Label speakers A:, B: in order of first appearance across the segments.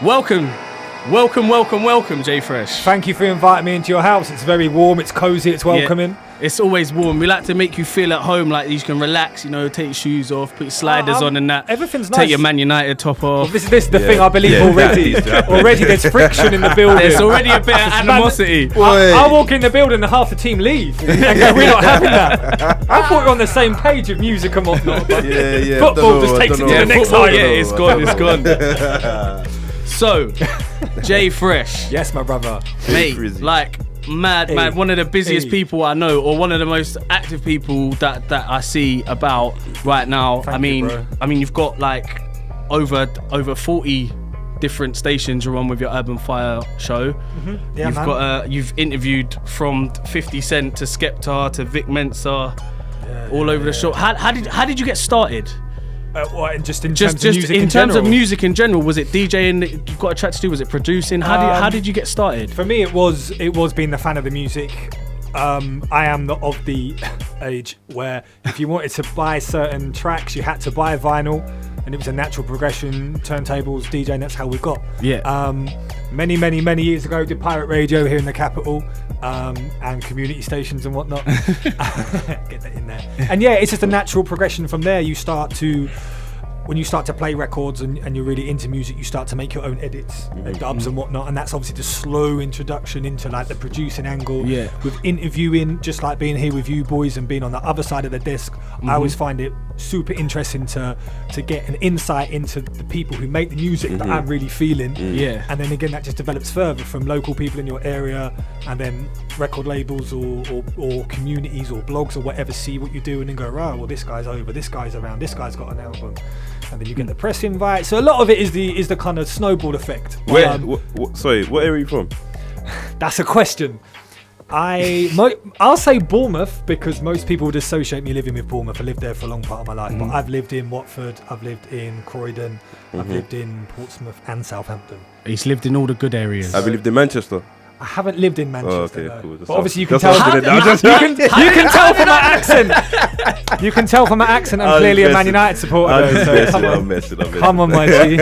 A: Welcome, J Fresh.
B: Thank you for inviting me into your house. It's very warm, it's cozy, it's welcoming.
A: Yeah, it's always warm. We like to make you feel at home, like you can relax, take your shoes off, put your sliders on and that.
B: Everything's nice.
A: Take your Man United top off.
B: Well, this is the thing I believe already. Already there's friction in the building.
A: There's already a bit of animosity.
B: I walk in the building and half the team leave. And go, we're not having that. I thought we were on the same page of music and whatnot. But football just takes it to the next height.
A: Yeah, it's gone. So, J Fresh.
B: Yes, my brother.
A: Mate, mad, one of the busiest people I know, or one of the most active people that I see about right now. I mean, you've got over 40 different stations you're on with your Urban Fire show. Mm-hmm. Yeah, you've interviewed from 50 Cent to Skepta to Vic Mensa, all over the show. How did you get started?
B: In terms of music in general, was it DJing that you got a track to do? Was it producing? How did you get started? For me, it was being a fan of the music. I am of the age where if you wanted to buy certain tracks, you had to buy vinyl, and it was a natural progression. Turntables, DJing, that's how we got. Yeah. Many years ago, did pirate radio here in the capital, and community stations and whatnot. Get that in there. And yeah, it's just a natural progression from there. When you start to play records and you're really into music, you start to make your own edits and dubs and whatnot, and that's obviously the slow introduction into the producing angle. Yeah. With interviewing, just like being here with you boys and being on the other side of the desk, I always find it super interesting to get an insight into the people who make the music that I'm really feeling. Yeah. And then again, that just develops further from local people in your area, and then record labels or communities or blogs or whatever see what you're doing and go, right, well, this guy's over, this guy's around, this guy's got an album. And then you get the press invite. So a lot of it is the kind of snowball effect.
C: Sorry, what area are you from?
B: That's a question. I'll say Bournemouth, because most people would associate me living with Bournemouth. I lived there for a long part of my life, but I've lived in Watford, I've lived in Croydon, I've lived in Portsmouth and Southampton.
A: He's lived in all the good areas.
C: Have you lived in Manchester?
B: I haven't lived in Manchester.
C: Oh, okay, cool.
B: But obviously you can tell. You can tell from my accent. You can tell from my accent. I'm clearly a Man United supporter.
C: I'm messing.
B: Come on, my G.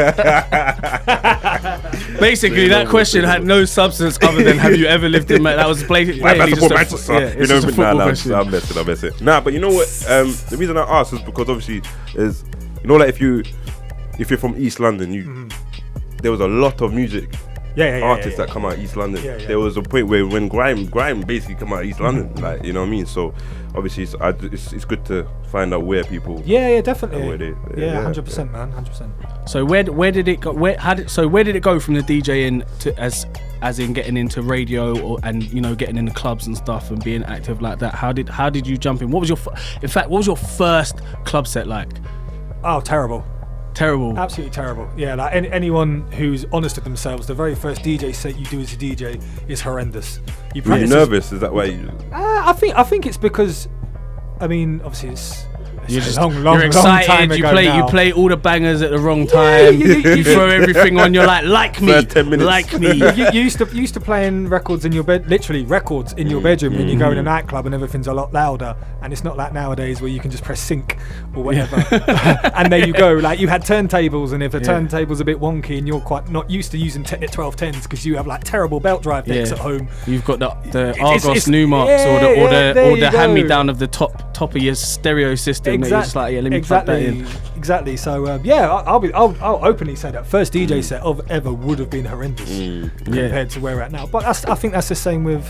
A: Basically, that question had no substance other than have you ever lived in Manchester? That was blatantly just
C: Manchester.
A: It's just a football question.
C: I'm messing. Nah, but you know what? The reason I asked is because obviously is if you're from East London, there was a lot of music. Artists that come out of East London. There was a point where when grime basically come out of East London, you know what I mean. So obviously it's good to find out where people.
B: Yeah, definitely. 100%, man, 100%.
A: So where did it go? Where did it go from the DJing to as in getting into radio and getting into clubs and stuff and being active like that? How did you jump in? What was your first club set like?
B: Oh, terrible. Absolutely terrible. Yeah, like anyone who's honest with themselves, the very first DJ set you do as a DJ is horrendous.
C: Were you nervous? Is that why you?
B: I think it's because, obviously it's
A: you're
B: long
A: excited.
B: Time ago
A: You play all the bangers at the wrong time. You throw everything on. You're like me, 10 minutes. Like me.
B: You used to playing records in your bed, literally records in your bedroom when you go in a nightclub and everything's a lot louder. And it's not like nowadays where you can just press sync or whatever. And there you go. Like you had turntables, and if a turntable's a bit wonky and you're quite not used to using 1210s because you have like terrible belt drive decks at home.
A: You've got the Argos Numarks or the hand me down of the top of your stereo system. Exactly. Just like, let me plug that in.
B: Exactly. So I'll openly say that first DJ set ever would have been horrendous compared to where we're at now. But I think that's the same with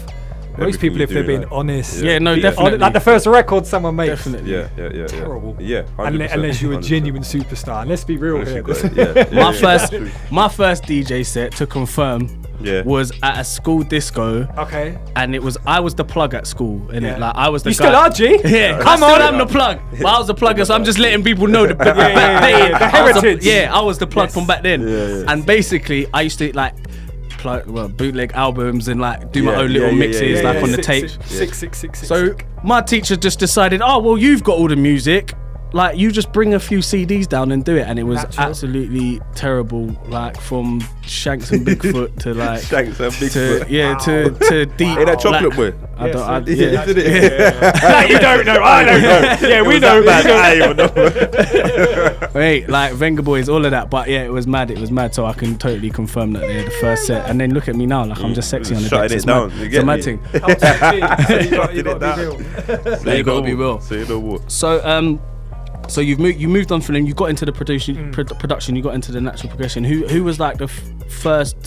B: most people if they're being honest.
A: Yeah, no, definitely.
B: Like the first record someone makes.
A: Definitely.
C: Yeah.
B: Terrible.
C: Yeah.
B: Unless you're a genuine superstar. And let's be real here.
A: My first DJ set, to confirm, was at a school disco. Okay. And I was the plug at school, innit? Like I was the guy.
B: You still are, G?
A: Yeah. Come on, I'm the plug. But I was the plugger, so I'm just letting people know the heritage. I was the plug from back then. And basically, I used to bootleg albums and do my own little mixes on the tapes.
B: Six.
A: So my teacher just decided, oh well, you've got all the music. like you just bring a few CDs down and do it, and it was absolutely terrible. Like from Shanks and Bigfoot to like
C: Shanks and Bigfoot.
A: to deep.
C: Hey, that chocolate boy.
A: I don't.
B: You don't know. I don't know. Yeah, we know.
C: I even know.
A: Wait, like Venga Boys, all of that. But yeah, it was mad. So I can totally confirm that they're the first set. And then look at me now, like I'm just sexy on the decks.
C: Shutting it down.
A: It's a mad thing.
B: You
A: gotta be real.
C: So you know what?
A: So you moved on from them. You got into the production. You got into the natural progression. Who was like the first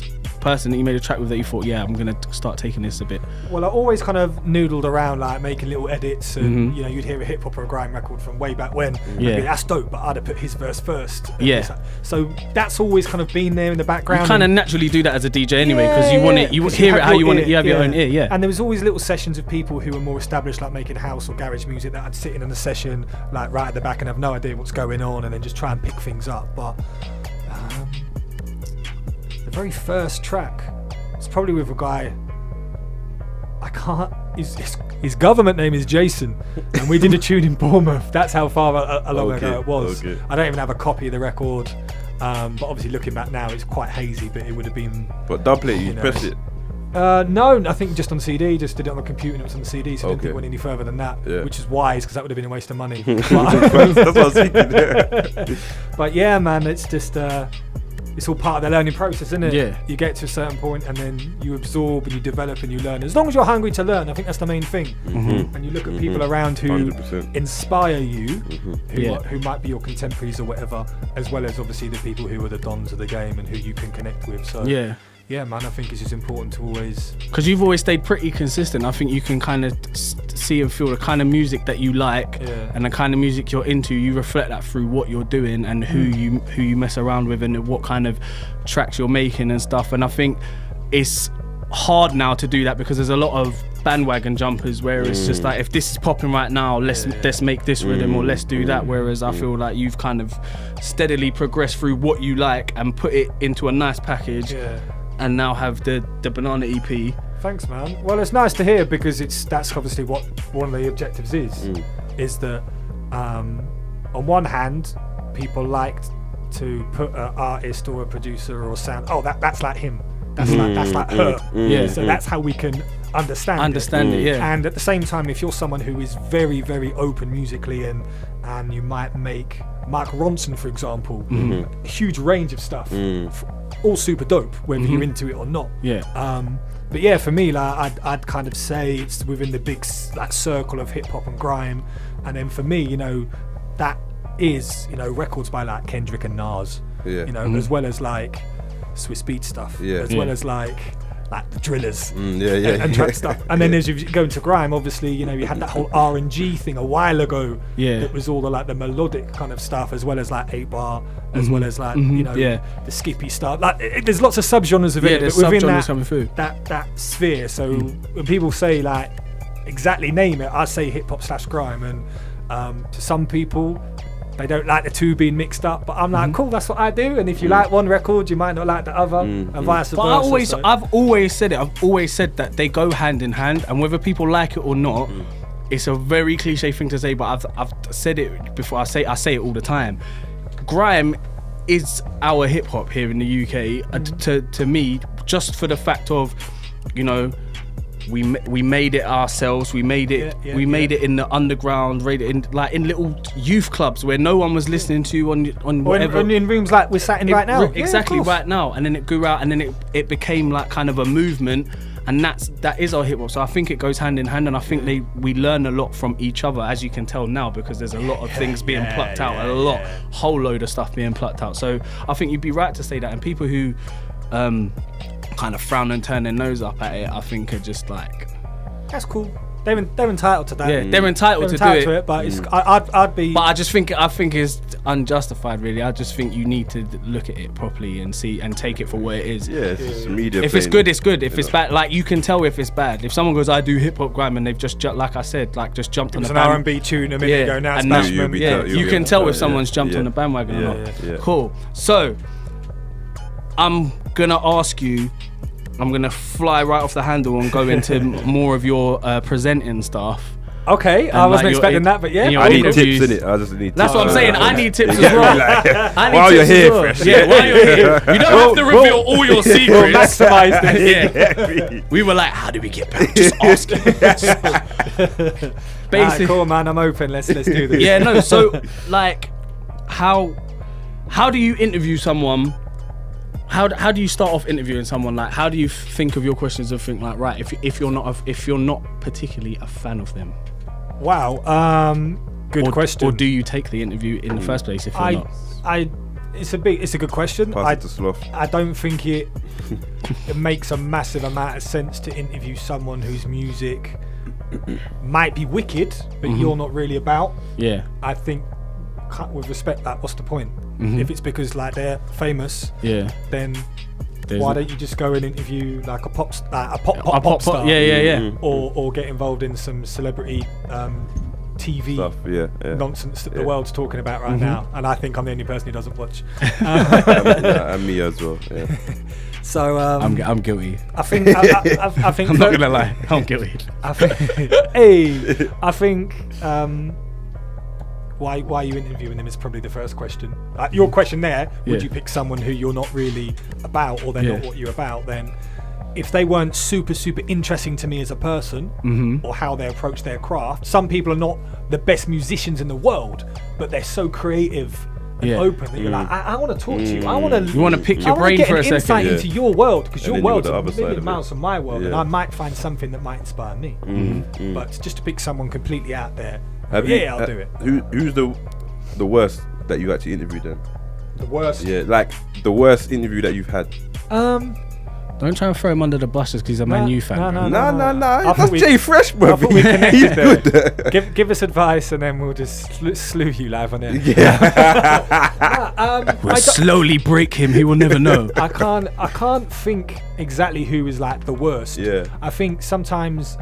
A: person that you made a track with that you thought, yeah, I'm gonna start taking this a bit?
B: Well, I always kind of noodled around, like making little edits, and you know, you'd hear a hip hop or a grime record from way back when. Yeah, that's dope, but I'd have put his verse first.
A: Yeah.
B: So that's always kind of been there in the background.
A: You kind of naturally do that as a DJ anyway, because you want it. You hear it how you want it. You have your own ear. Yeah.
B: And there was always little sessions of people who were more established, like making house or garage music, that I'd sit in on the session, like right at the back, and have no idea what's going on, and then just try and pick things up. But the very first track, it's probably with a guy, I can't, his government name is Jason, and we did a tune in Bournemouth. That's how far along ago it was. Okay. I don't even have a copy of the record, but obviously looking back now it's quite hazy, but it would have been...
C: But dub plate, you pressed it?
B: No, I think just on CD, just did it on the computer and it was on the CD, so I didn't think it went any further than that, which is wise, because that would have been a waste of money.
C: That's what I was thinking.
B: But yeah, man, it's just... it's all part of the learning process, isn't it?
A: Yeah.
B: You get to a certain point and then you absorb and you develop and you learn. As long as you're hungry to learn, I think that's the main thing. And you look at people around who 100%. Inspire you, who might be your contemporaries or whatever, as well as obviously the people who are the dons of the game and who you can connect with. So yeah, man, I think it's just important to always...
A: Because you've always stayed pretty consistent. I think you can kind of see and feel the kind of music that you like and the kind of music you're into. You reflect that through what you're doing and who you mess around with and what kind of tracks you're making and stuff. And I think it's hard now to do that because there's a lot of bandwagon jumpers where it's just like, if this is popping right now, let's make this rhythm or let's do that. Whereas I feel like you've kind of steadily progressed through what you like and put it into a nice package. And now have the Banana EP.
B: Thanks, man. Well, it's nice to hear, because that's obviously what one of the objectives is that on one hand, people like to put an artist or a producer or sound, that's like him, that's like her. So that's how we can understand it. And at the same time, if you're someone who is very, very open musically and you might make Mark Ronson, for example, a huge range of stuff, all super dope, whether you're into it or not. But yeah, for me, like I'd kind of say it's within the big like circle of hip hop and grime, and then for me, you know, that is, you know, records by like Kendrick and Nas, you know, as well as like Swiss Beat stuff, as well as like the Drillers and trap stuff. And then as you go into grime, obviously, you know, you had that whole R&G thing a while ago that was all the melodic kind of stuff, as well as like 8-bar, as well as like you know, the skippy stuff. Like there's lots of subgenres of it, but within that sphere. So when people say like exactly name it, I say hip hop / grime, and to some people they don't like the two being mixed up, but I'm like, cool, that's what I do. And if you like one record, you might not like the other, and vice versa.
A: But I've always said it. I've always said that they go hand in hand, and whether people like it or not, it's a very cliche thing to say. But I've said it before. I say it all the time. Grime is our hip hop here in the UK. To me, just for the fact of, you know, we made it ourselves. We made it. We made it in the underground, in little youth clubs where no one was listening to on whatever.
B: In rooms like we're sat in right now.
A: Exactly, right now. And then it grew out, and then it became like kind of a movement, and that is our hip hop. So I think it goes hand in hand, and I think we learn a lot from each other, as you can tell now, because there's a lot of things being plucked out, whole load of stuff being plucked out. So I think you'd be right to say that, and people who kind of frown and turn their nose up at it, I think are just like,
B: that's cool. They're entitled to that.
A: Yeah, they're entitled to do it.
B: But it's, I'd be.
A: But I think it's unjustified, really. I just think you need to look at it properly and see and take it for what it is.
C: Yeah, it's media.
A: If it's good, it's good. If it's bad, like you can tell if it's bad. If someone goes, I do hip hop grime, and they've just like I said, like just jumped on the bandwagon.
B: It's an R&B tune a minute ago. Now it's Bashman.
A: You can tell if someone's jumped on the bandwagon or not.
C: Yeah.
A: Cool. So I'm gonna ask you. I'm gonna fly right off the handle and go into more of your presenting stuff.
B: Okay, I wasn't expecting that, but yeah.
C: I need tips in it. I just need.
A: That's what I'm saying. I need tips as well.
C: While you're here, Fresh.
A: Yeah, while you're here, you don't have to reveal all your secrets.
B: We'll maximise this.
A: Yeah. We were like, how do we get back? Just ask him.
B: Basically, right, cool, man. I'm open. Let's do this.
A: Yeah, no. So, like, how do you interview someone? How do you start off interviewing someone? Like, how do you think of your questions and think like, right, if you're not particularly a fan of them?
B: Wow, good question.
A: Or do you take the interview in the first place if you're not?
B: It's a good question.
C: Pass it to Sloth.
B: I don't think it makes a massive amount of sense to interview someone whose music might be wicked, but you're not really about.
A: Yeah.
B: I think, with respect, that what's the point? If it's because like they're famous, then why don't you just go and interview like a pop star, or get involved in some celebrity TV
C: stuff,
B: nonsense that the world's talking about right now, and I think I'm the only person who doesn't watch.
C: And me as well. Yeah.
B: So
A: I'm guilty.
B: I think I think
A: I'm not gonna lie, I'm guilty.
B: I think why are you interviewing them is probably the first question. Your question there, would you pick someone who you're not really about, or they're not what you're about? Then if they weren't super interesting to me as a person, or how they approach their craft, some people are not the best musicians in the world, but they're so creative and open that you're like, I want to talk to you. You
A: want to pick your brain for a second.
B: Insight into your world, because your world's a million miles from my world, and I might find something that might inspire me. But just to pick someone completely out there, I'll do it.
C: Who's the worst that you actually interviewed then?
B: The worst?
C: Yeah, like the worst interview that you've had.
A: Don't try and throw him under the bus just because he's a Man U fan.
C: No. That's Jay Fresh, bro.
B: I thought we connected there. Give us advice and then we'll just slew you live on it.
A: Yeah. We'll slowly break him. He will never know.
B: I can't think exactly who is like the worst.
C: Yeah.
B: I think sometimes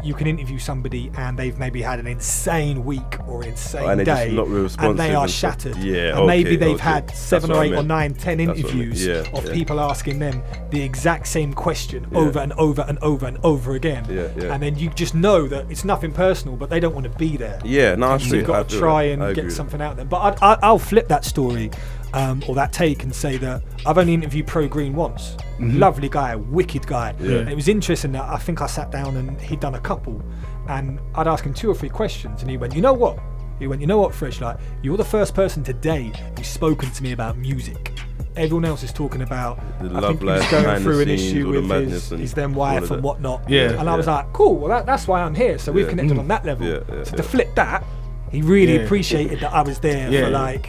B: you can interview somebody and they've maybe had an insane week or an insane day, and they are shattered.
C: Yeah.
B: And maybe they've had 7 or 8 or 9, 10 interviews of people asking them the exact same question over and over and over and over again. And then you just know that it's nothing personal, but they don't want to be there. You've got to try and get something out of them. But I'll flip that story or that take and say that I've only interviewed Pro Green once. Lovely guy, wicked guy. And it was interesting that I think I sat down and he'd done a couple, and I'd ask him 2 or 3 questions, and he went, you know what, Fresh, like, you're the first person today who's spoken to me about music. Everyone else is talking about
C: the
B: I think he's going through an issue with his then wife and whatnot. And I was like, cool, well that's why I'm here. So we've connected on that level. So to flip that, he really appreciated that I was there for like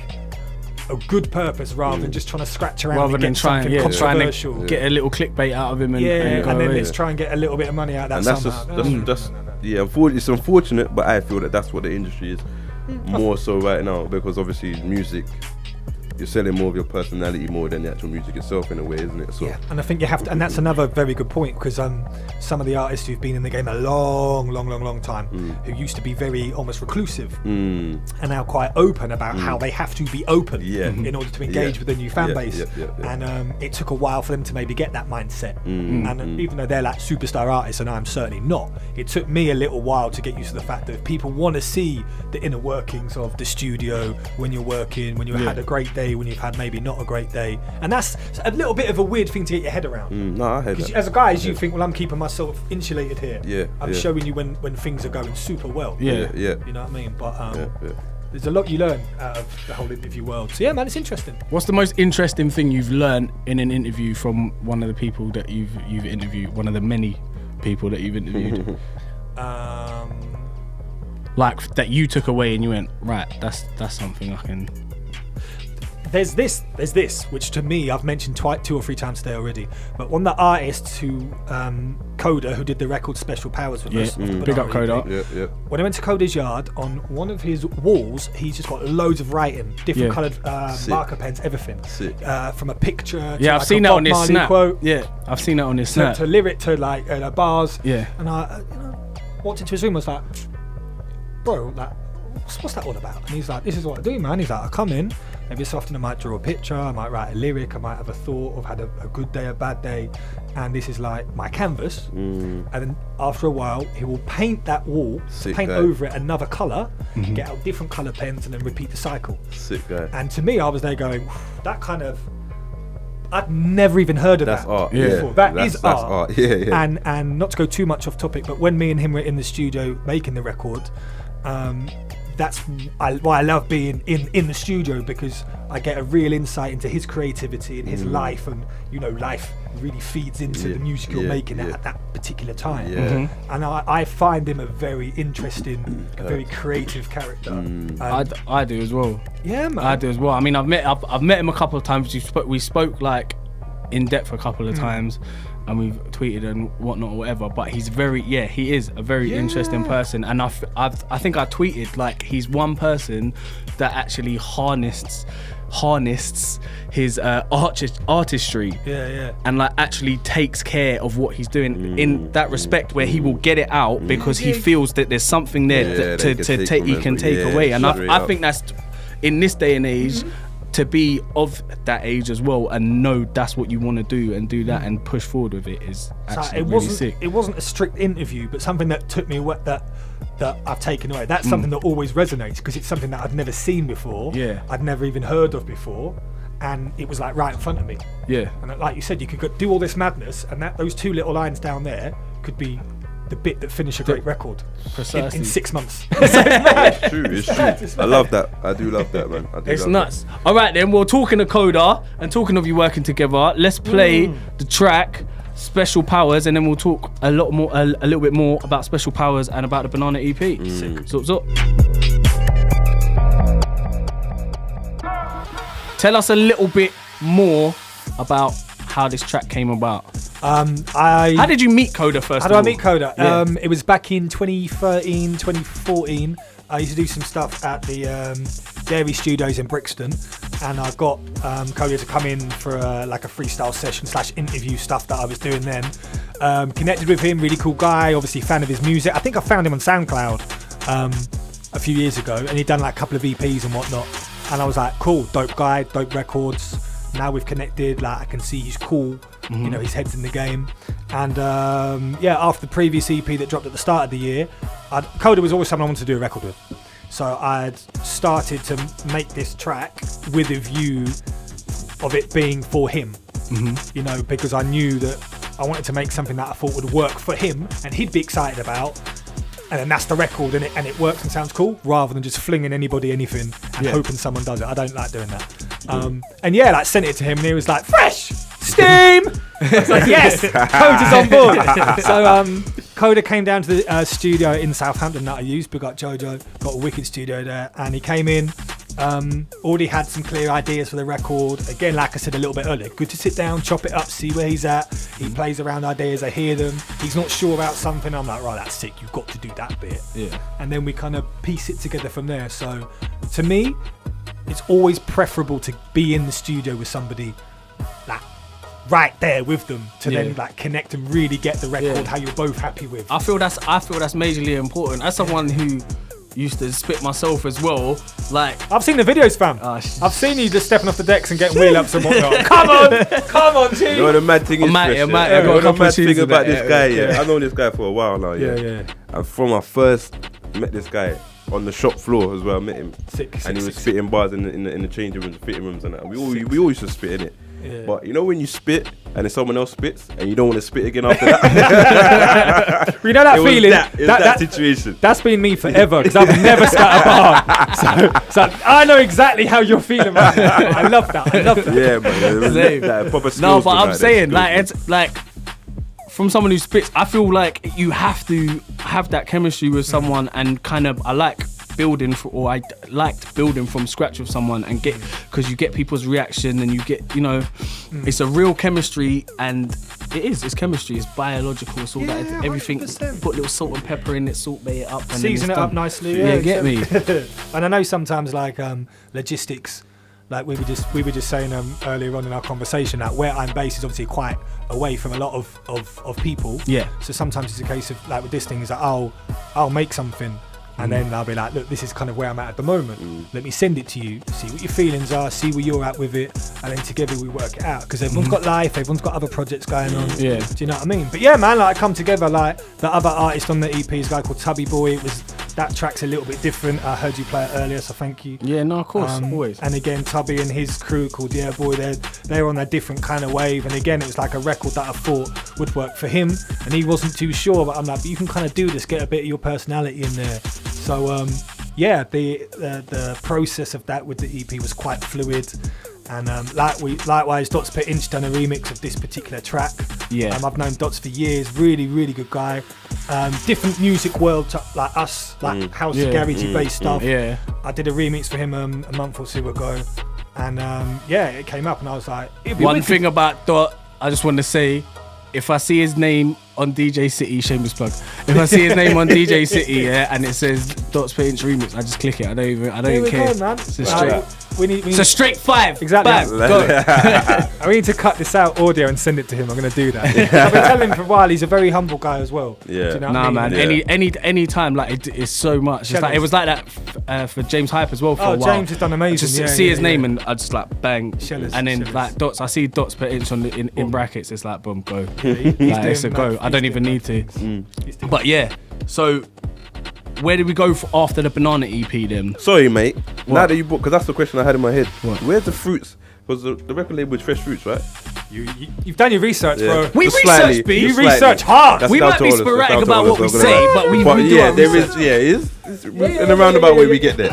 B: a good purpose, rather than just trying to scratch around and get something controversial.
A: Get a little clickbait out of him and
B: then let's try and get a little bit of money out of that somehow.
C: It's unfortunate, but I feel that that's what the industry is more so right now, because obviously music, you're selling more of your personality more than the actual music itself in a way, isn't it? So
B: and I think you have to, and that's another very good point, because some of the artists who've been in the game a long time, who used to be very almost reclusive, are now quite open about how they have to be open in order to engage with a new fan base. And it took a while for them to maybe get that mindset. And even though they're like superstar artists, and I'm certainly not, it took me a little while to get used to the fact that if people want to see the inner workings of the studio when you're working, when you had a great day, when you've had maybe not a great day, and that's a little bit of a weird thing to get your head around.
C: I hate that.
B: As a guy, you think, well, I'm keeping myself insulated here. I'm showing you when things are going super well. You know what I mean? But there's a lot you learn out of the whole interview world. So yeah, man, it's interesting.
A: What's the most interesting thing you've learned in an interview from one of the people that you've interviewed? One of the many people that you've interviewed. Like that you took away and you went, right, that's something I can.
B: There's this, which to me I've mentioned 2 or 3 times today already. But one of the artists who, Koder, who did the record Special Powers with us.
A: Big up Koder.
B: When I went to Koder's yard, on one of his walls, he's just got loads of writing, different coloured marker pens, everything. From a picture to
A: I've
B: like
A: seen
B: a
A: that
B: Bob
A: on his
B: Marley
A: snap.
B: quote.
A: I've seen that on his snap.
B: To lyric to like bars.
A: And
B: I walked into his room and was like, bro, like, what's that all about? And he's like, this is what I do, man. He's like, I come in, every so often I might draw a picture, I might write a lyric, I might have a thought, I've had a good day, a bad day, and this is like my canvas. And then after a while, he will paint that wall, paint over it another colour, get out different colour pens, and then repeat the cycle.
C: Sick guy.
B: And to me, I was there going, that kind of, I'd never even heard of
C: that's
B: that
C: art.
B: before.
C: That's
B: That's art.
C: Yeah.
B: And not to go too much off topic, but when me and him were in the studio making the record, that's why I love being in the studio, because I get a real insight into his creativity and his life, and life really feeds into the music you're making at that particular time. And I find him a very interesting, a very creative character.
A: I do as well.
B: Yeah, man.
A: I do as well. I mean, I've met him a couple of times. We spoke like in depth a couple of times, and we've tweeted and whatnot or whatever. But he's he is a very interesting person. And I think I tweeted like he's one person that actually harnests his artistry, and like actually takes care of what he's doing in that respect, where he will get it out because he feels that there's something there he can take away. And I think that's, in this day and age, to be of that age as well and know that's what you want to do and do that and push forward with it is actually really sick.
B: It wasn't a strict interview, but something that took me that I've taken away. That's something that always resonates, because it's something that I'd never seen before. I'd never even heard of before, and it was like right in front of me. And like you said, you could do all this madness, and those two little lines down there could be the bit that finish a great record in 6 months.
C: It's true. I love that. I do love that, man.
A: It's nuts. All right, then, we're talking to Koder, and talking of you working together, let's play the track Special Powers, and then we'll talk a little bit more about Special Powers and about the Banana EP. So. Tell us a little bit more about how this track came about. How did you meet Koder first?
B: How did I meet Koder? It was back in 2013, 2014. I used to do some stuff at the Dairy Studios in Brixton, and I got Koder to come in for like a freestyle session / interview stuff that I was doing then. Connected with him, really cool guy, obviously fan of his music. I think I found him on SoundCloud a few years ago, and he'd done like a couple of EPs and whatnot. And I was like, cool, dope guy, dope records. Now we've connected, like I can see he's cool, his head's in the game. And after the previous EP that dropped at the start of the year, Koder was always someone I wanted to do a record with. So I'd started to make this track with a view of it being for him, because I knew that I wanted to make something that I thought would work for him and he'd be excited about. And then that's the record, and it works and sounds cool, rather than just flinging anybody anything and hoping someone does it. I don't like doing that. Sent it to him, and he was like, fresh steam. I was like, yes, Koder's on board. So Koder came down to the studio in Southampton that I used. Big up Jojo, got a wicked studio there, and he came in. Already had some clear ideas for the record. Again, like I said a little bit earlier, good to sit down, chop it up, see where he's at. He plays around ideas, I hear them. He's not sure about something, I'm like, right, that's sick, you've got to do that bit. And then we kind of piece it together from there. So to me, it's always preferable to be in the studio with somebody like right there with them to then like connect and really get the record how you're both happy with.
A: I feel that's majorly important. As someone who used to spit myself as well, like
B: I've seen the videos, fam. I've seen you just stepping off the decks and getting wheel ups and whatnot. Come on, G.
C: You know the mad thing is, the mad thing about this guy, I've known this guy for a while now, and from I first met this guy on the shop floor as well, I met him, and he was spitting bars in the changing rooms, fitting rooms, and that. We all used to spit in it. But you know when you spit and then someone else spits and you don't want to spit again after that?
B: You know that feeling?
C: That situation.
B: That's been me forever, because I've never spat a bar. So I know exactly how you're feeling right now. I love that.
C: Yeah, man. That proper skills.
A: No, but I'm saying, like, it's like, from someone who spits, I feel like you have to have that chemistry with someone, and kind of, I liked building from scratch with someone, and because you get people's reaction, and you get, it's a real chemistry, and it's chemistry, it's biological, it's all that, everything. 100%. Put a little salt and pepper in it, salt bay it up, and
B: season it up nicely.
A: Yeah, get me.
B: And I know sometimes like logistics, like we were just saying earlier on in our conversation, that where I'm based is obviously quite away from a lot of people. Yeah. So sometimes it's a case of, like with this thing, is that I'll make something, And then I'll be like, look, this is kind of where I'm at the moment. Let me send it to you, see what your feelings are, see where you're at with it, and then together we work it out. Because everyone's got life, everyone's got other projects going on.
A: Yeah.
B: Do you know what I mean? But yeah, man, like I come together. Like the other artist on the EP is a guy called Tubby Boy. That track's a little bit different. I heard you play it earlier, so thank you.
A: Yeah, no, of course, always.
B: And again, Tubby and his crew called Yeah Boy, they're on a different kind of wave. And again, it was like a record that I thought would work for him, and he wasn't too sure. But I'm like, but you can kind of do this, get a bit of your personality in there. So yeah, the process of that with the EP was quite fluid. And likewise, Dots Per Inch done a remix of this particular track.
A: Yeah.
B: I've known Dots for years, really, really good guy. Different music world, like us, like house garagey based stuff.
A: Yeah.
B: I did a remix for him a month or two ago, and yeah, it came up, and I was like,
A: one thing about Dot, I just want to say, if I see his name on DJ City, shameless plug. If I see his name on DJ City, yeah, and it says Dots Per Inch remix, I just click it. I don't even care.
B: Go, man.
A: It's a straight.
B: It's
A: a straight 5.
B: Exactly.
A: Bam, go.
B: We need to cut this out audio and send it to him. I'm going to do that. I've been telling him for a while. He's a very humble guy as well.
C: Yeah.
B: Do you know
A: nah,
B: what I mean?
A: man. Any time, like it's so much. It's like, it was like that for James Hype as well for a while.
B: James has done amazing.
A: Just see his name and I just like bang. And then
B: Shellers.
A: like Dots. I see Dots Per Inch on in brackets. It's like boom, go.
B: Yeah,
A: like, it's a go. I don't even need to. But yeah, so where did we go after the Banana EP then?
C: Sorry, mate.
A: What?
C: Now that you bought, because that's the question I had in my head.
A: What?
C: Where's the fruits? Because the record label is Fresh Fruits, right?
B: You've done your research, bro.
A: We
C: Just
A: research,
C: slightly,
A: B.
B: You
C: just
B: research
C: slightly.
B: hard.
C: That's
A: We
C: down
A: might
C: to
A: be
C: all of us, that's
A: sporadic
C: down to
A: about
C: all of
A: what we
C: us, I'm
A: say,
C: gonna-
A: but we do
C: yeah,
A: our
C: there
A: research.
C: is. Yeah, it's in a roundabout way we get there.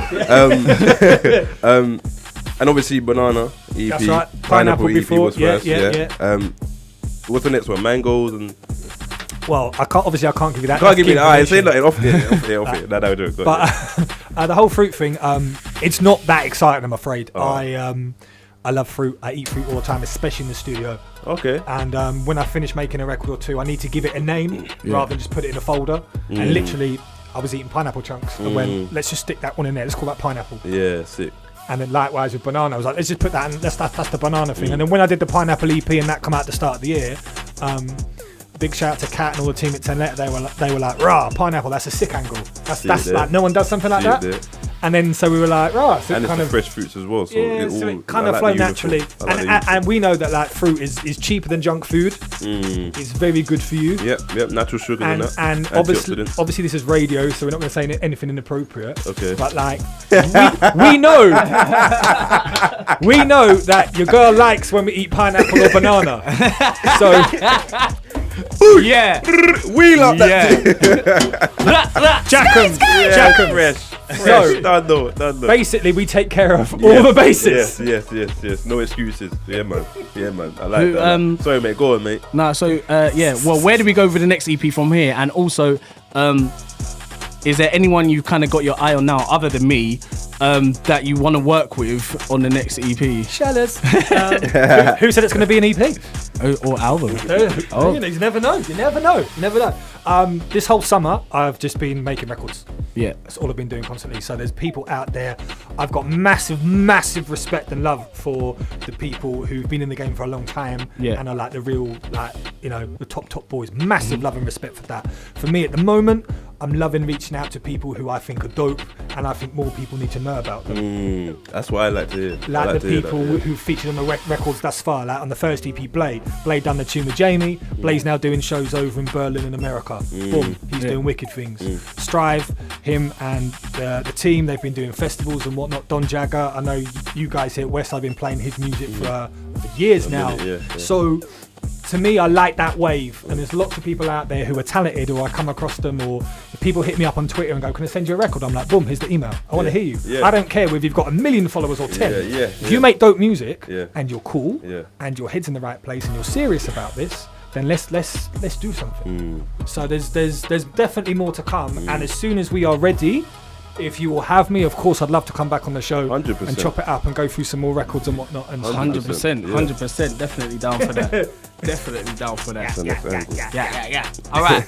C: And obviously banana EP,
B: That's right.
C: pineapple EP
B: before.
C: was first.
B: Yeah.
C: What's the next one? Mangoes and.
B: Well, I can't give you that.
C: Can't give me that. I say
B: information.
C: that off it. That would do it.
B: But the whole fruit thing, it's not that exciting, I'm afraid.
C: Oh.
B: I love fruit. I eat fruit all the time, especially in the studio.
C: Okay.
B: And when I finish making a record or two, I need to give it a name rather than just put it in a folder. And literally, I was eating pineapple chunks and went, let's just stick that one in there. Let's call that pineapple.
C: Yeah, sick.
B: And then likewise with banana, I was like, let's just put that in. That's the banana thing. And then when I did the pineapple EP and that come out at the start of the year, big shout out to Kat and all the team at 10 Letter. They were like, rah, pineapple, that's a sick angle. That's like, no one does something like that. And then so we were like, rah. So
C: and
B: kind
C: it's
B: of
C: fresh fruits as well. So
B: it kind of flowed naturally. And we know that like fruit is cheaper than junk food. It's very good for you.
C: Yep, natural sugars and that.
B: And obviously this is radio, so we're not going to say anything inappropriate.
C: Okay.
B: But like, we know that your girl likes when we eat pineapple or banana. So.
A: Yeah,
C: we love that.
B: Jack 'em.
C: Fresh.
B: So
C: Done.
B: basically, we take care of all the bases.
C: Yes. No excuses. Yeah, man. I like that. Sorry, mate. Go on, mate.
A: Nah, so well, where do we go with the next EP from here? And also, is there anyone you've kind of got your eye on now, other than me, that you want to work with on the next EP?
B: Shellers. Who said it's going to be an EP?
A: Or album?
B: You never know. This whole summer, I've just been making records.
A: Yeah.
B: That's all I've been doing constantly. So there's people out there. I've got massive respect and love for the people who've been in the game for a long time and are like the real, the top boys. Massive love and respect for that. For me at the moment, I'm loving reaching out to people who I think are dope, and I think more people need to know about them.
C: That's what I like to hear.
B: Like the people who featured on the records thus far. Like on the first EP, Blade done the tune with Jamie. Blade's now doing shows over in Berlin in America. Boom, he's doing wicked things. Strive, him and the team, they've been doing festivals and whatnot. Don Jagger, I know you guys here at West, I've been playing his music for years now. So to me, I like that wave, and there's lots of people out there who are talented, or I come across them, or if people hit me up on Twitter and go, can I send you a record? I'm like, boom, here's the email. I want to hear you. I don't care whether you've got 1 million followers or 10. If you make dope music and you're cool and your head's in the right place and you're serious about this, then let's do something. So there's definitely more to come, and as soon as we are ready, if you will have me, of course, I'd love to come back on the show
C: 100%.
B: and chop it up and go through some more records and whatnot. And
A: 100%, definitely down for that. Definitely down for that. Yeah. All right,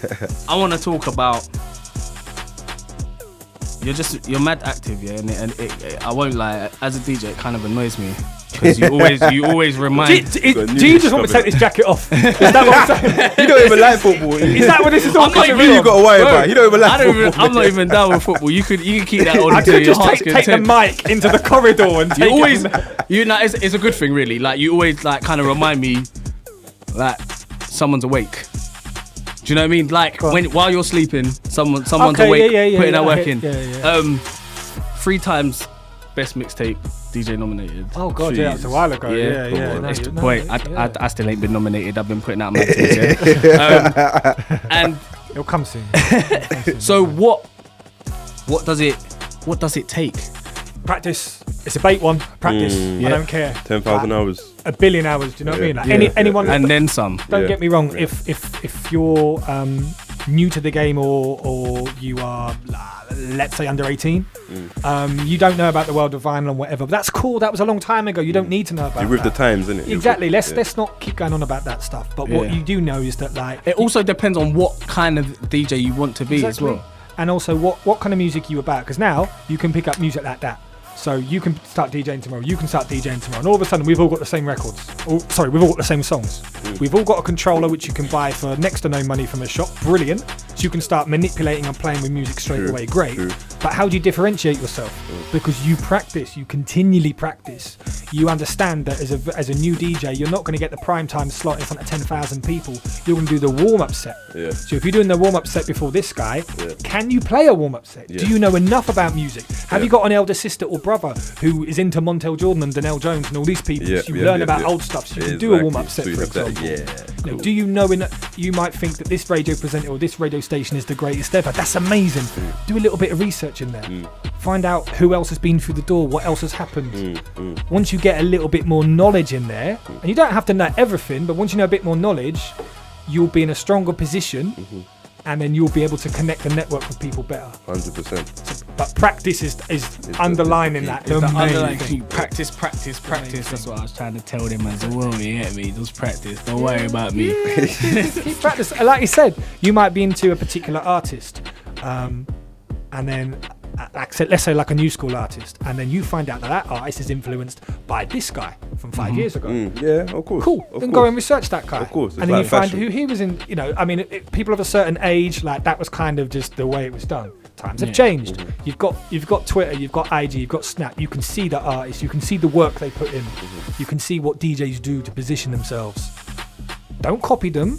A: I want to talk about. You're mad active, and I won't lie. As a DJ, it kind of annoys me because you always remind.
B: Do you just want to take this jacket off? Is that what I'm saying?
C: You don't even like football. Is
B: that what this is all coming from?
C: You got to worry about. You don't even like football.
A: I'm not even down with football. You can keep that on.
B: I could just take the mic into the corridor and
A: you always. It's a good thing, really. Like you always like kind of remind me that someone's awake. Do you know what I mean? Like while you're sleeping, someone's awake, putting that work in. 3 times best mixtape DJ nominated.
B: Oh god, Jeez. Yeah, that's a while ago.
A: It's the point. I still ain't been nominated. I've been putting out my things. And
B: it'll come soon.
A: So what does it take?
B: Practice. It's a bait one. Practice. I don't care.
C: 10,000 hours.
B: 1 billion hours. Do you know what I mean? Like anyone.
A: And then some.
B: Don't get me wrong. If you're new to the game or you are, let's say, under 18, you don't know about the world of vinyl and whatever. But that's cool. That was a long time ago. You don't need to know about.
C: You're with the times, isn't it?
B: Exactly. Let's not keep going on about that stuff. But what you do know is that like
A: it also depends on what kind of DJ you want to be as well,
B: and also what kind of music you about. Because now you can pick up music like that. So you can start DJing tomorrow, you can start DJing tomorrow, and all of a sudden we've all got the same records. We've all got the same songs. We've all got a controller which you can buy for next to no money from a shop. Brilliant. So you can start manipulating and playing with music straight away. Great. But how do you differentiate yourself? Because you practice, you continually practice. You understand that as a new DJ, you're not going to get the prime time slot in front of 10,000 people. You're going to do the warm-up set.
C: Yeah.
B: So if you're doing the warm-up set before this guy, can you play a warm-up set? Yeah. Do you know enough about music? Have you got an elder sister or brother who is into Montel Jordan and Donnell Jones and all these people? So you learn about old stuff, so you can do a warm-up set, for example. Cool. Do you know you might think that this radio presenter or this radio station is the greatest ever? That's amazing. Do a little bit of research in there. Find out who else has been through the door, what else has happened. Once you get a little bit more knowledge in there, and you don't have to know everything, but once you know a bit more knowledge, you'll be in a stronger position, and then you'll be able to connect the network with people better.
C: 100%.
B: But practice is underlining that.
A: Practice. That's what I was trying to tell them as well. You get me? Just practice. Don't worry about me.
B: Keep practice. Like you said, you might be into a particular artist, and then, let's say like a new school artist, and then you find out that artist is influenced by this guy from 5 years ago.
C: Yeah, of course.
B: Cool. Then go and research that guy.
C: Of course.
B: And then you find who he was in. I mean, people of a certain age, like that was kind of just the way it was done. Times have changed. You've got Twitter, you've got IG, you've got Snap. You can see the artists, you can see the work they put in. You can see what DJs do to position themselves. Don't copy them.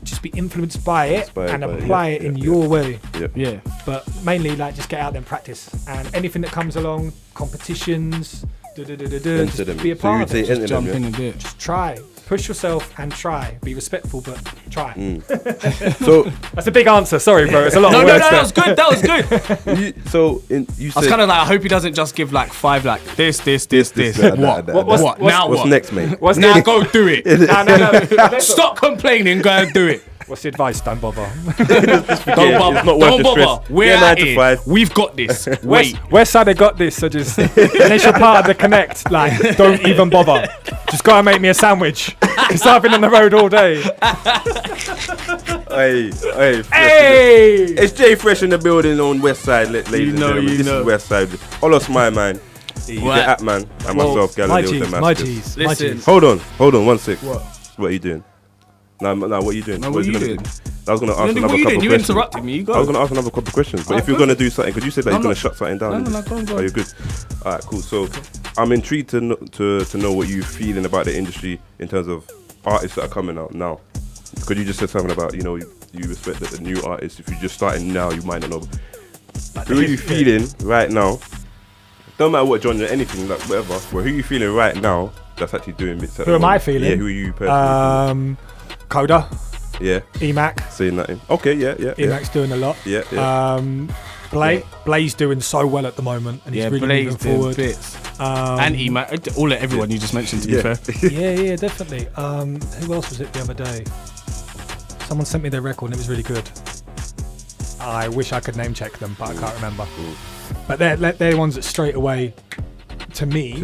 B: Just be influenced by it and apply it in your way.
A: Yeah.
B: But mainly, like, just get out there and practice. And anything that comes along, competitions, just be a part of it.
A: Just jump in and do it.
B: Just try. Push yourself and try. Be respectful, but try.
C: So
B: that's a big answer. Sorry, bro. It's a lot of words.
A: No, that was good. That was good.
C: You said,
A: I was kind of like, I hope he doesn't just give like 5, like this. What? Now
C: what's next, mate?
A: Now go do it. No. Stop complaining. Go and do it.
B: What's the advice? Don't bother.
A: Don't bother. We're at it. We've got this. Wait.
B: Westside have got this. So just unless you're part of the connect, like, don't even bother. Just go and make me a sandwich. Because I've been on the road all day.
C: Hey! It's Jay Fresh in the building on Westside, ladies and gentlemen. This is Westside. All us my man. The App Man and myself, Galileo.
B: My G's.
A: Listen.
C: Hold on 1 sec. What are you doing? No, what are you doing?
A: No, what are you doing?
C: I was going to ask another couple questions.
A: You interrupted me. You go.
C: I was going to ask another couple of questions. But if you're going to do something, because you said that you're going to shut something down.
A: No, go on.
C: Oh, you're good. All right, cool. So I'm intrigued to know what you're feeling about the industry in terms of artists that are coming out now. Because you just said something about, you respect that the new artists, if you're just starting now, you might not know. Who are you feeling right now? Don't matter what genre, anything, like whatever. But who are you feeling right now that's actually doing bits?
B: Who am I feeling?
C: Yeah, who are you personally?
B: Koder.
C: Yeah.
B: Emac.
C: Saying nothing. Okay, yeah.
B: Emac's doing a lot.
C: Yeah.
B: Blaze doing so well at the moment, and he's really moving forward.
A: Bits. And Emac, everyone you just mentioned, to be fair.
B: Yeah, definitely. Who else was it the other day? Someone sent me their record and it was really good. I wish I could name check them, but I can't remember. But they're ones that straight away, to me,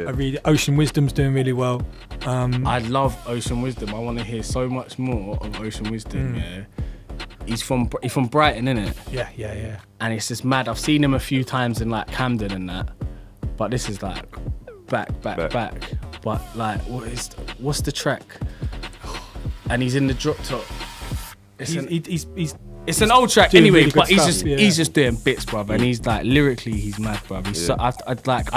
B: I read Ocean Wisdom's doing really well.
A: I love Ocean Wisdom. I want to hear so much more of Ocean Wisdom. Yeah, he's from Brighton, innit?
B: Yeah.
A: And it's just mad. I've seen him a few times in like Camden and that, but this is like back. But like, what's the track? And he's in the drop top. It's an old track anyway,
B: really
A: but he's
B: stuff,
A: he's just doing bits, brother. And he's like lyrically, he's mad, bruv. He's so, I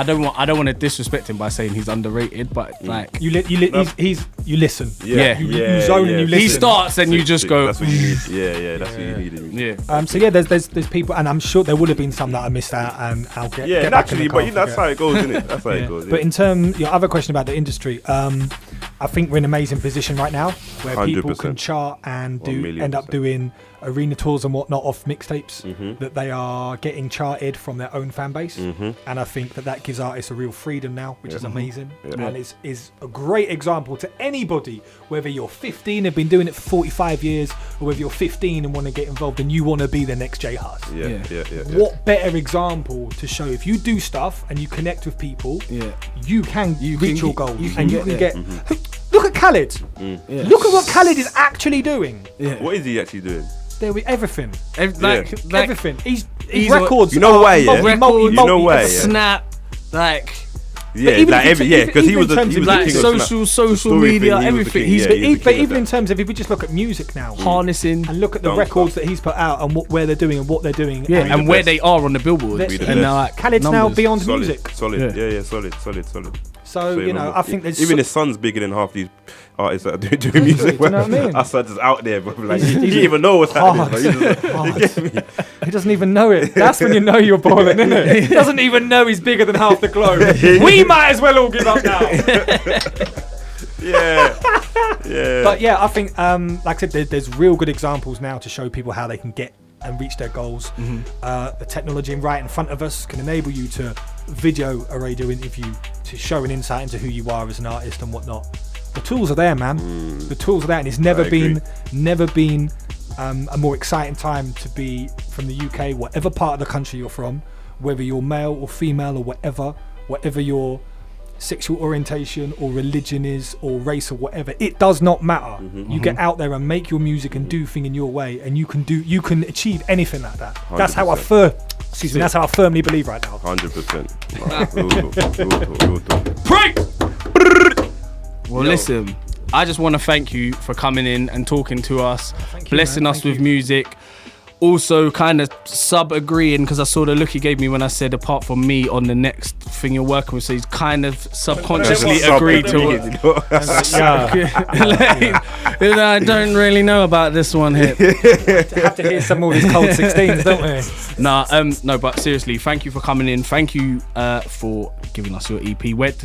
A: don't want to disrespect him by saying he's underrated, but like
B: you listen.
C: Yeah.
B: You zone and you listen.
A: He starts and you just go.
C: That's what you need. Yeah, that's what you need.
A: Yeah.
B: So yeah, there's people, and I'm sure there would have been some that I missed out, and I'll get back
C: naturally,
B: in the
C: but that's how it goes, isn't it? That's how it goes.
B: But in terms, your other question about the industry, I think we're in an amazing position right now where 100%. People can chart and end up doing arena tours and whatnot off mixtapes that they are getting charted from their own fan base, and I think that gives artists a real freedom now, which is amazing, and is a great example to anybody, whether you're 15 and been doing it for 45 years, or whether you're 15 and want to get involved and you want to be the next J Hus. What better example to show if you do stuff and you connect with people, you can reach your goals and you can get. Look at Khaled. Look at what Khaled is actually doing.
C: What is he actually doing?
B: There with everything.
A: Everything.
B: He's records.
C: You know why? Yeah.
B: You
C: know why?
A: Snap. Like.
C: Yeah, because he was the
A: social media, everything.
B: But even in terms of, if we just look at music now,
A: harnessing
B: and look at the records that he's put out and where they're doing and what they're doing,
A: and where they are on the Billboard.
B: And like Khaled's now beyond music.
C: Solid. Solid.
B: So I think there's
C: even his son's bigger than half these artists that are doing music.
B: You know what I mean?
C: Us are just out there, but like he didn't even know what's happening.
B: He doesn't even know it. That's when you know you're balling, isn't it? He doesn't even know he's bigger than half the globe. We might as well all give up now.
C: Yeah.
B: But yeah, I think like I said, there's real good examples now to show people how they can get and reach their goals. The technology right in front of us can enable you to video a radio interview to show an insight into who you are as an artist and whatnot. The tools are there, man. The tools are there, and it's never been a more exciting time to be from the UK, whatever part of the country you're from, whether you're male or female or whatever your sexual orientation or religion is or race or whatever, it does not matter. You get out there and make your music and do thing in your way, and you can achieve anything like that. 100%. That's how that's how I firmly believe right now.
C: 100%.
A: Break. Well, listen, I just want to thank you for coming in and talking to us, blessing us with music. Also kind of sub-agreeing, because I saw the look he gave me when I said apart from me on the next thing you're working with, so he's kind of subconsciously agreed to it. I don't really know about this one here.
B: Have to hear some more of these cold 16s, don't we?
A: No, but seriously, thank you for coming in. Thank you for giving us your EP.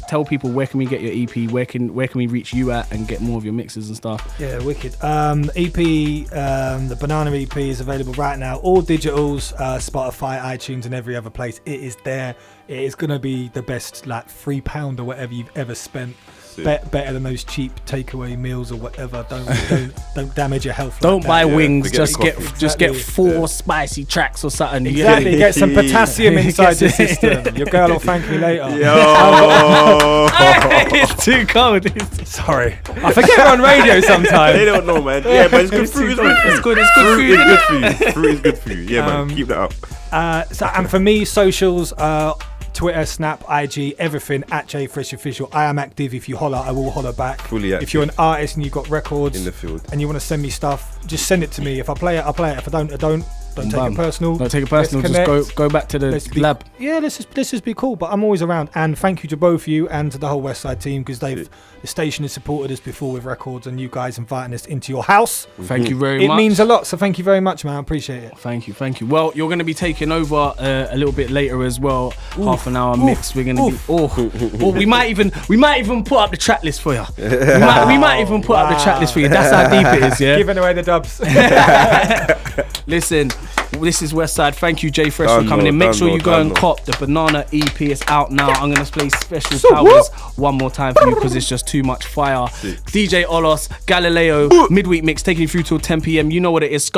A: Tell people, where can we get your EP? Where can we reach you at and get more of your mixes and stuff?
B: Yeah, wicked. EP, the Banana EP is available right now, all digitals, Spotify, iTunes, and every other place. It is there. It is gonna be the best, like £3 or whatever you've ever spent. Better than those cheap takeaway meals or whatever. Don't damage your health.
A: Don't buy wings. Just get 4 spicy tracks or something.
B: Exactly. Get some potassium inside your system. Your girl will thank me later.
A: It's too cold.
B: Sorry, I forget we're on radio sometimes.
C: They don't know, man. Yeah, but it's good fruit.
A: It's good food.
C: Fruit is good for you. Yeah, man. Keep that up.
B: And for me, socials. Twitter, Snap, IG, everything at JFreshOfficial. I am active. If you holler, I will holler back.
C: Fully active.
B: If you're an artist and you've got records
C: in the field
B: and you want to send me stuff, just send it to me. If I play it, I'll play it. If I don't, I don't. Don't take it personal.
A: Don't take it personal. Just go back to the lab.
B: Let's just be cool. But I'm always around. And thank you to both of you and to the whole West Side team, because the station has supported us before with records, and you guys inviting us into your house.
A: Thank you very much.
B: It means a lot. So thank you very much, man. I appreciate it.
A: Thank you. Well, you're going to be taking over a little bit later as well. Half an hour mix. We're going to be. We might even put up the track list for you. we might even put up the track list for you. That's how deep it is. Yeah.
B: Giving away the dubs.
A: Listen. This is Westside. Thank you, Jay Fresh, for coming in. Make sure you go and cop the Banana EP. It's out now. I'm going to play Special Powers one more time for you, because it's just too much fire. DJ Olos, Galileo, Midweek Mix, taking you through till 10 p.m. You know what it is.